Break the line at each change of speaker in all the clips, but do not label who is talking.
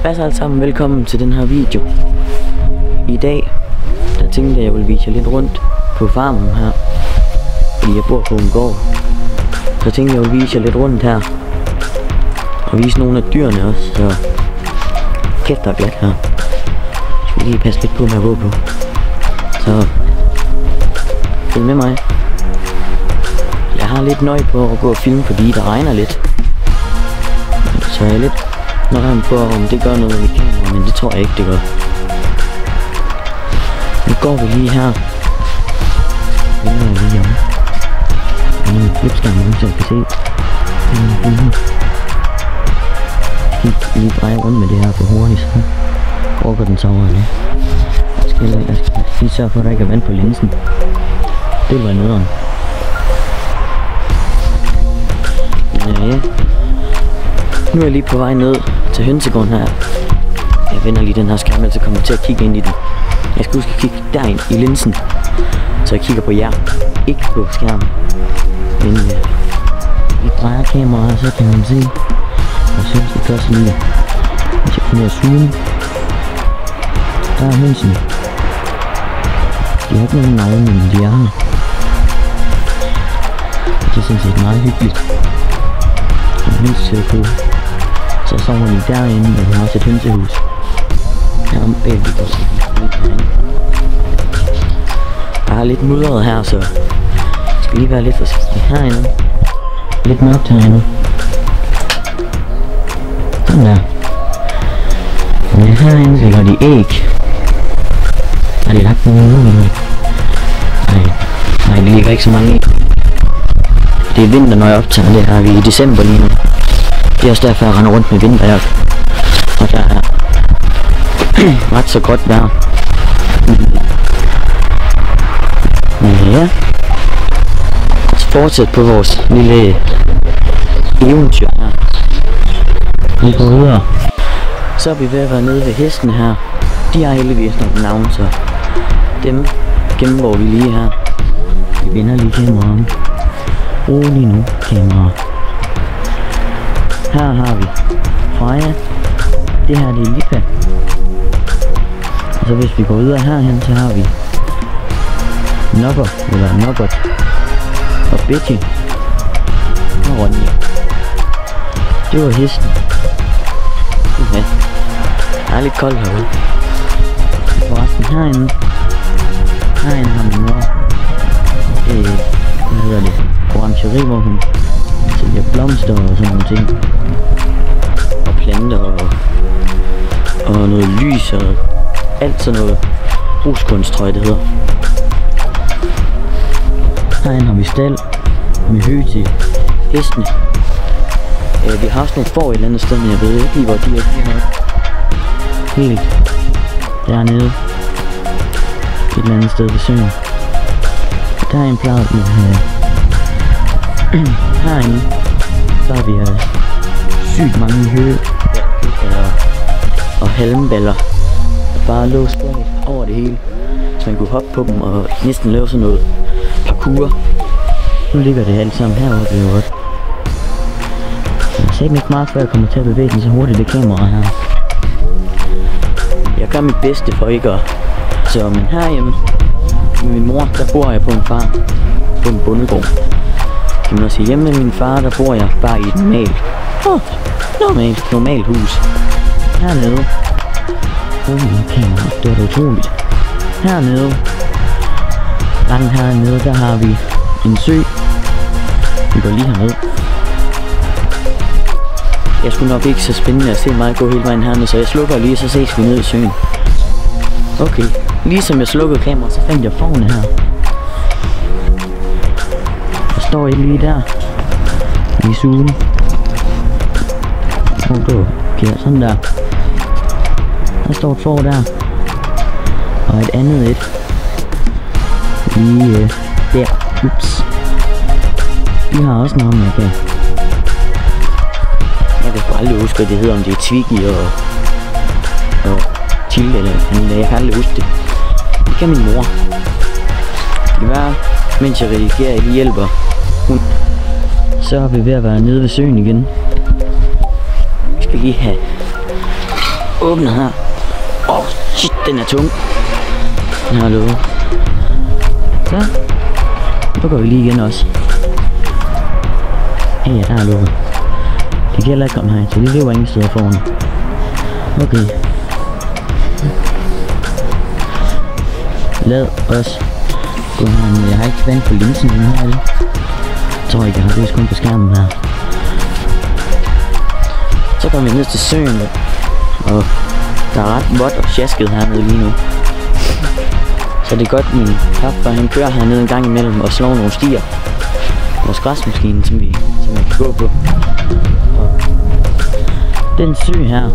Hej så alle sammen, velkommen til den her video. I dag, der tænkte jeg ville vise jer lidt rundt på farmen her. Fordi jeg bor på en gård. Så tænkte jeg ville vise jer lidt rundt her. Og vise nogle af dyrene også, så kæft der er glat her. Jeg skal lige passe lidt på med at gå på. Så følg med mig. Jeg har lidt nøje på at gå og filme, fordi der regner lidt. Så jeg er lidt nøje på, om det gør noget med kameraet, men det tror jeg ikke, det gør. Nu går vi lige her. Vender jeg lige om. Og nu er flipskærmen, så jeg kan se. Jeg skal lige dreje rundt med det her på hurtigt, så overgår den saverne. Jeg skal lige sørge for, at der ikke er vand på linsen. Det var nederen. Ja. Nu er jeg lige på vej ned til hønsegården her. Jeg vender lige den her skærm, så kommer jeg til at kigge ind i den. Jeg skal huske at kigge derind i linsen, så jeg kigger på jer, ikke på skærmen. Men vi drejer kameraet, så kan man se. Og så skal jeg også lige, hvis jeg finder at zoome. Der er hønsene. De har ikke nogen navn, men de er her. Det er sådan set meget hyggeligt. Hønsetilfælde. Så sover de derinde, og vi har også et hønsehus. Her om bag, vi kan se herinde. Der er lidt mudret her, så jeg skal lige være lidt forsigtig herinde. Lidt mørkt herinde. Sådan der. Men herinde ligger de æg. Har de lagt nogle nu? Nej, det ligger ikke så mange æg. Det er vinter, når jeg optager det her. Vi er i december lige nu. Det er også derfor, jeg render rundt med vinterjakke. Og der er ret så godt vejr. Ja. Lad os fortsætte på vores lille eventyr her. Vi går videre. Så er vi ved at være nede ved hesten her. De har heldigvis nogle navn, så dem gennemgår vi lige her. Vi vender lige kameraet. Rolig nu, kamera. Her har vi Freja. Det her det er Lippa. Og så hvis vi går videre herhen, så har vi Nugget, eller Nugget. Og Betty. Og Ronja. Det var hesten. Ja. Det er lidt koldt herude. Forresten herinde. Herinde har min mor. Hvad hedder det? Orangeri, hvor hun sælger blomster og sådan nogle ting. Og planter og noget lys og alt sådan noget huskunst, tror jeg det hedder. Herinde har vi stald med hø til hestene. Vi har også nogle får et eller andet sted, men jeg ved ikke lige hvor de er lige heroppe. Helt dernede. Et eller andet sted ved søen. Der er en plade, vi har herinde. Så har vi sygt mange hø og halmballer. Bare lå spredt over det hele. Så man kunne hoppe på dem og næsten lave sådan noget parkour. Nu ligger det alt sammen heroppe, det er jo godt. Jeg ser ikke meget før jeg kommer til at bevæge den så hurtigt det kamera her. Jeg gør mit bedste for ikke at... Så men herhjemme med min mor, der bor jeg på en farm. På en bondegård. Kan man også sige, hjemme med min far, der bor jeg bare i et normalt hus. Hernede. Kamera, det var da utroligt. Hernede. Langt hernede, der har vi en sø. Vi går lige herned. Jeg skulle nok ikke så spændende at se mig gå hele vejen hernede, så jeg slukker lige, så ses vi nede i søen. Okay, ligesom jeg slukkede kameraet, så fandt jeg fårene her. Der står ikke lige der. I sugen. Okay, sådan der. Der står et får der. Og et andet et. Lige der. Ups. De har også navn, jeg kan. Jeg kan aldrig huske, hvad det hedder, om det er Twiggy og Tilde eller andet. Jeg kan aldrig huske det. Det kan min mor. Det kan være, mens jeg redigerer, jeg lige hjælper hun. Så er vi ved at være nede ved søen igen. Vi skal lige have åbnet her. Shit, den er tung. Den har lukket. Så. Nu går vi lige igen også. Ja, der er lukket. Det kan heller ikke komme her, så det løber ingen steder foran. Okay. Lad os gå her. Jeg har ikke vand på linsen endnu her. Jeg tror ikke, jeg har det kun på skærmen her. Så kommer vi ned til søen, og der er ret vådt og sjasket hernede lige nu. Så det er godt, min papfar han kører hernede en gang imellem og slår nogle stier. Vores græsmaskine, som jeg kan gå på. Og den sø her,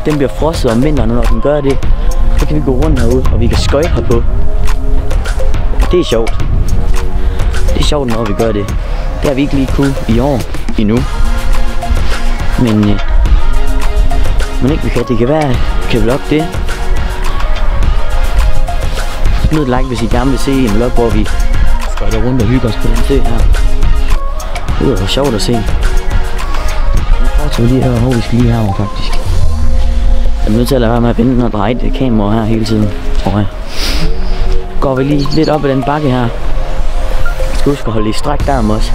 den bliver frosset om vinteren, og når den gør det, så kan vi gå rundt herude, og vi kan skøjte herpå. Og det er sjovt. Det er sjovt, når vi gør det. Det har vi ikke lige kunne i år endnu. Men ikke vi kan. Det kan være, kan vlogge det. Smid et like, hvis I gerne vil se en vlog, hvor vi skøjter rundt og hygger os på den sø her. Det var sjovt at se. Jeg fortsætter lige her, vi skal lige herover faktisk. Jeg er nødt til at lade være med at vente og dreje det kamera her hele tiden, tror jeg. Går vi lige lidt op ad den bakke her. Jeg skal huske at holde i stræk der om også.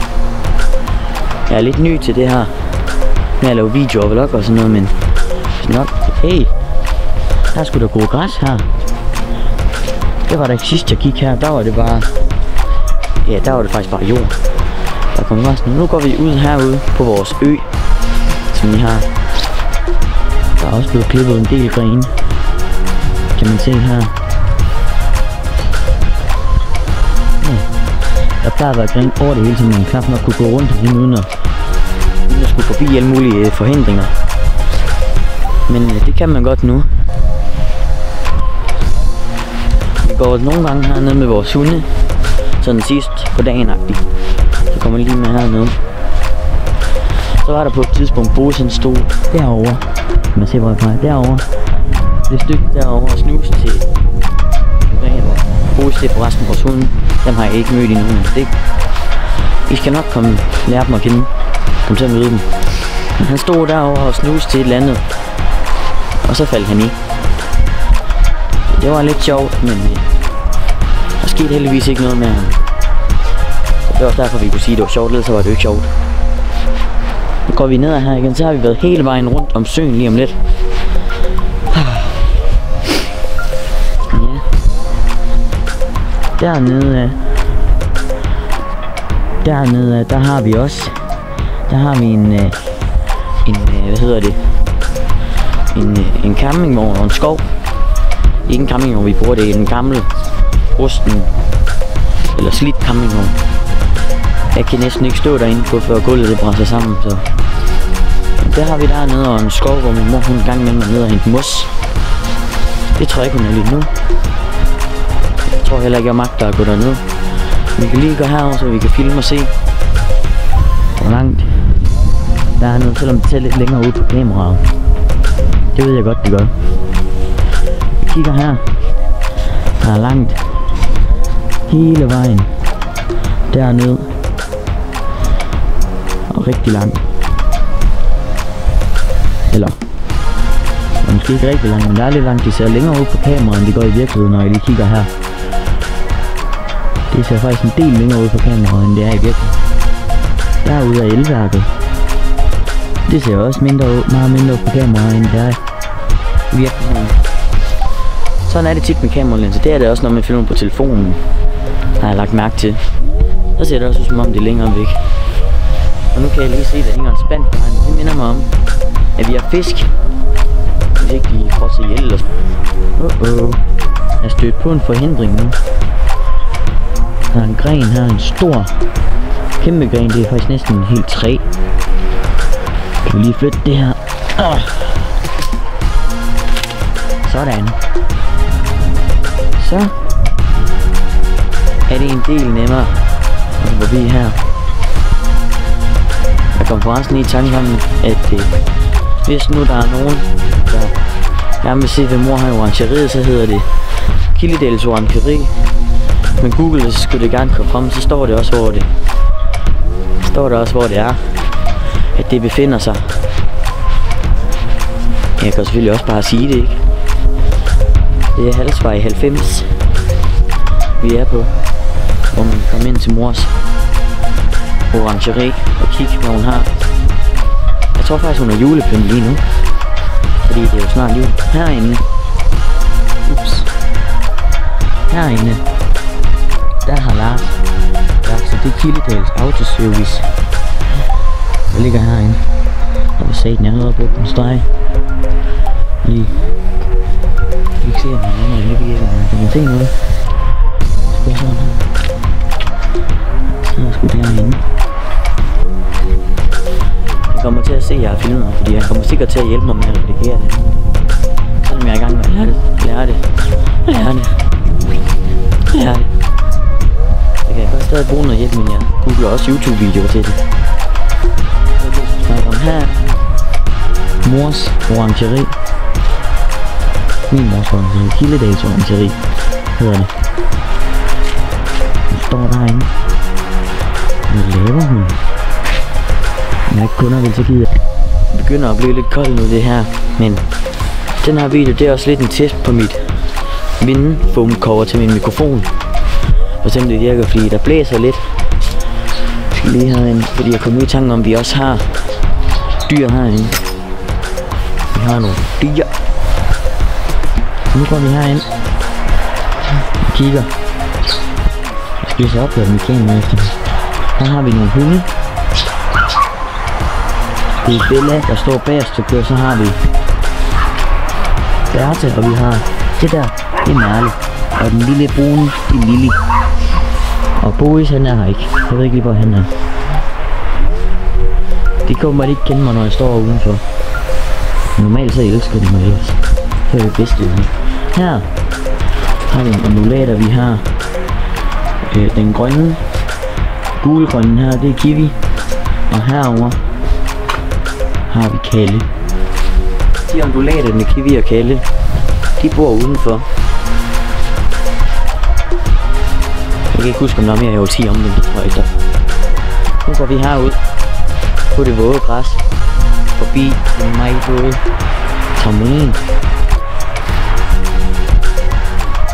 Jeg er lidt ny til det her med at lave videoer og vlog og sådan noget, men nok, hey, her skulle der gå græs her. Det var da ikke sidst jeg gik her, der var det bare, ja, der var det faktisk bare jord. Der kom græs. Nu går vi ud herude på vores ø, som I har. Der er også blevet klippet en del grene, kan man se her. Ja. Der plejer at være gren over det hele, så man knap nok kunne gå rundt herinde uden at skulle forbi alle mulige forhindringer. Men det kan man godt nu. Vi går nogle gange hernede med vores hunde, sådan sidst på dagen-agtigt. Så kommer lige med hernede. Så var der på et tidspunkt Bose, han stod derovre. Kan man se, hvor jeg peger? Derovre. Det stykke derovre og snus til Bose, det er forresten vores hunde. Dem har jeg ikke mødt endnu, men det. I skal nok lære dem at kende. Kom til at møde dem. Men han stod derovre og snus til et eller andet. Og så faldt han i. Det var lidt sjovt, men der skete heldigvis ikke noget med ham. Så det var også derfor, vi kunne sige, at det var sjovt, ellers så var det jo ikke sjovt. Nu går vi ned her igen, så har vi været hele vejen rundt om søen lige om lidt. Ja. Dernede, der har vi også. Der har vi en hvad hedder det? En campingvogn og en skov. Ikke en campingvogn, vi bruger det, en gammel rusten eller slidt campingvogn. Jeg kan næsten ikke stå derinde på, før gulvet det brænder sammen, så der har vi dernede og en skov, hvor min mor hun en gang imellem er nede og hente mos. Det tror jeg ikke, hun er lige nu. Jeg tror heller ikke, jeg magter at gå derned. Vi kan lige gå herover, så vi kan filme og se, hvor langt der er noget, selvom det ser lidt længere ud på kameraet. Det ved jeg godt, det gør. Vi kigger her. Der er langt hele vejen derned. Og rigtig langt. Eller måske ikke rigtig langt, men der er lidt langt. Det ser længere ud på kameraet, end det går i virkeligheden, når jeg lige kigger her. Det ser faktisk en del længere ud på kameraet, end det er i virkeligheden. Derude er elværket. Det ser også meget mindre på kameraet, end det er i virkeligheden. Sådan er det tit med kameralinser. Det er det også, når man filmer på telefonen, har jeg lagt mærke til. Så ser det også ud, som om det er længere væk. Og nu kan jeg lige se, at der hænger en spand på hegnet. Det minder mig om, at vi har fisk. Hvis ikke de frosser ihjel eller sådan. Jeg er stødt på en forhindring nu. Der er en gren her, en stor, kæmpe gren. Det er faktisk næsten en helt træ. Kan vi lige flytte det her? Sådan. Så er det en del nemmere at gå forbi her. Jeg kom forresten i tanke om, at hvis nu der er nogen, der gerne vil se, hvad mor har i orangeriet, så hedder det Kildedals Orangeri. Men Google, så skulle det gerne komme frem, så står det også, hvor det er, at det befinder sig. Jeg kan selvfølgelig også bare sige det, ikke? Det er Halsvej 90 vi er på, hvor man kan komme ind til mors orangerie og kigge hvad hun har. Jeg tror faktisk hun har julepynt lige nu, fordi det er jo snart jul. Herinde, herinde, der har Lars lagt så det er Kildedals Autoservice, der ligger herinde. Og vi sagde den, jeg havde brugt en streg lige. Vi kan se om den anden er virker, men kan man se noget? Skal jeg sådan her? Så er jeg sgu derinde. Jeg kommer til at se, at jeg har filmet, fordi jeg kommer sikkert til at hjælpe mig med at redigere det. Selvom jeg er i gang med at lære det. Jeg kan godt stadig bruge noget hjælp, men jeg googler også YouTube-videoer til det. Så snakker om her. Mors orangerie. Min mors orangerie. Kildedals orangerie hedder det. Hun står derinde. Hvad laver hun? Jeg er ikke kunder, vil så gider. Det begynder at blive lidt koldt nu det her, men den her video, det er også lidt en test på mit vindfoam-cover til min mikrofon. For eksempel det virker, fordi der blæser lidt. Jeg skal lige herinde, fordi jeg kom ud i tanken om, vi også har dyr herinde. Vi har nogle dyr. Nu går vi herind. Vi kigger. Jeg skal så opleve mit kamera efter. Her har vi nogle hunde. Det er Bella, der står bagerst til kører. Så har vi Bertha, og vi har det der, det er Merle. Og den lille brune, det er Lily. Og Boris, han er her ikke. Jeg ved ikke lige, hvor han er. De kommer ikke kende mig, når jeg står udenfor. Normalt så elsker de mig ellers. Så er det bedste. Her har vi en undulater, vi har den grønne, gulgrønne her, det er Kiwi. Og herover har vi Kalle. De undulaterne, Kiwi og Kalle, de bor udenfor. Jeg kan ikke huske, om der er mere, jeg vil sige om dem, tror jeg ikke. Nu går vi herud på det våde græs, forbi den meget våde trampolin.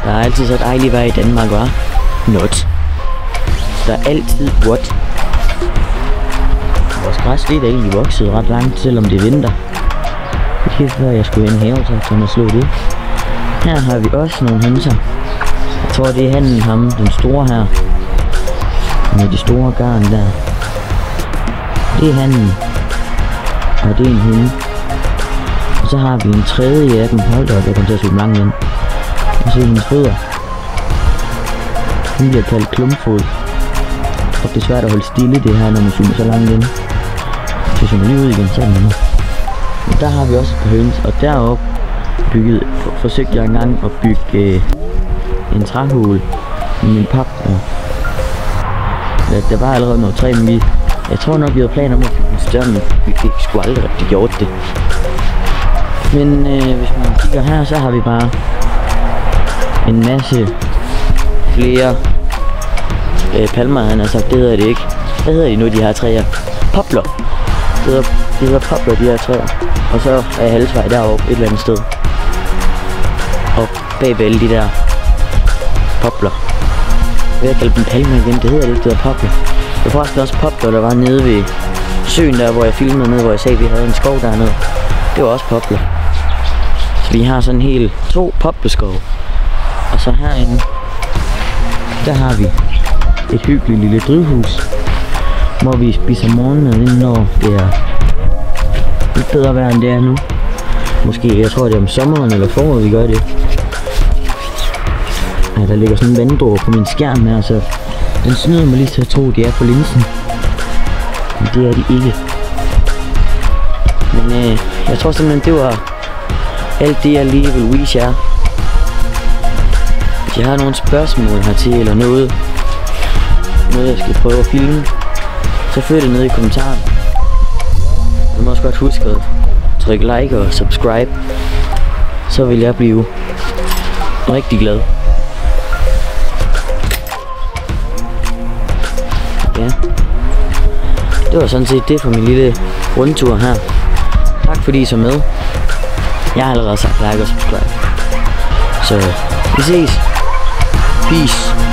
Der er altid så dejligt vejr i Danmark, hva'? Not. Der er altid what. Vores græs det er egentlig vokset ret langt, selvom det er vinter. Det er før jeg skulle ind i havetraktoren og slå det. Her har vi også nogle hønser. Jeg tror det er hannen ham, den store her. Med de store garn der. Det er hannen. Og det er en hunde. Og så har vi en tredje af dem. Hold da op, jeg kommer til at suge langt ind. Og se hendes fødder. Hun bliver kaldt klumpfod. Og det er svært at holde stille det her, når man zoomer så langt ind. Så zoomer lige ud igen, sådan noget. Og der har vi også et par høns, og deroppe forsøgte jeg engang at bygge en træhul med min pap. Der var allerede noget træ, men jeg tror nok vi havde planer om at bygge en større, men vi fik sgu aldrig rigtig gjort det. Men hvis man kigger her, så har vi bare en masse flere palmer, han har sagt, det hedder det ikke. Hvad hedder de nu, de her træer? Popler. Det hedder popler, de her træer. Og så er Halsvej deroppe et eller andet sted. Og bagved alle de der popler. Jeg vil kalde dem palmer igen, det hedder det ikke, det hedder popler. Det var faktisk også popler, der var nede ved søen der, hvor jeg filmede nede, hvor jeg sagde, at vi havde en skov dernede. Det var også popler. Så vi har sådan helt 2 popleskov. Og så herinde, der har vi et hyggeligt lille drivhus, hvor vi spiser morgenmad inden, når det er lidt bedre vejr end det er nu. Måske, jeg tror det er om sommeren eller foråret vi gør det. Ja, der ligger sådan en vanddråbe på min skærm her, så den snyder mig lige til at tro, at de er på linsen. Men det er de ikke. Men jeg tror simpelthen, det var alt det, jeg lige vil vise jer. Hvis jeg har nogle spørgsmål hertil, eller noget jeg skal prøve at filme, så følg det ned i kommentaren. Du må også godt huske at trykke like og subscribe. Så vil jeg blive rigtig glad. Ja. Det var sådan set det for min lille rundtur her. Tak fordi I så med. Jeg har allerede sagt like og subscribe. Så vi ses. Peace.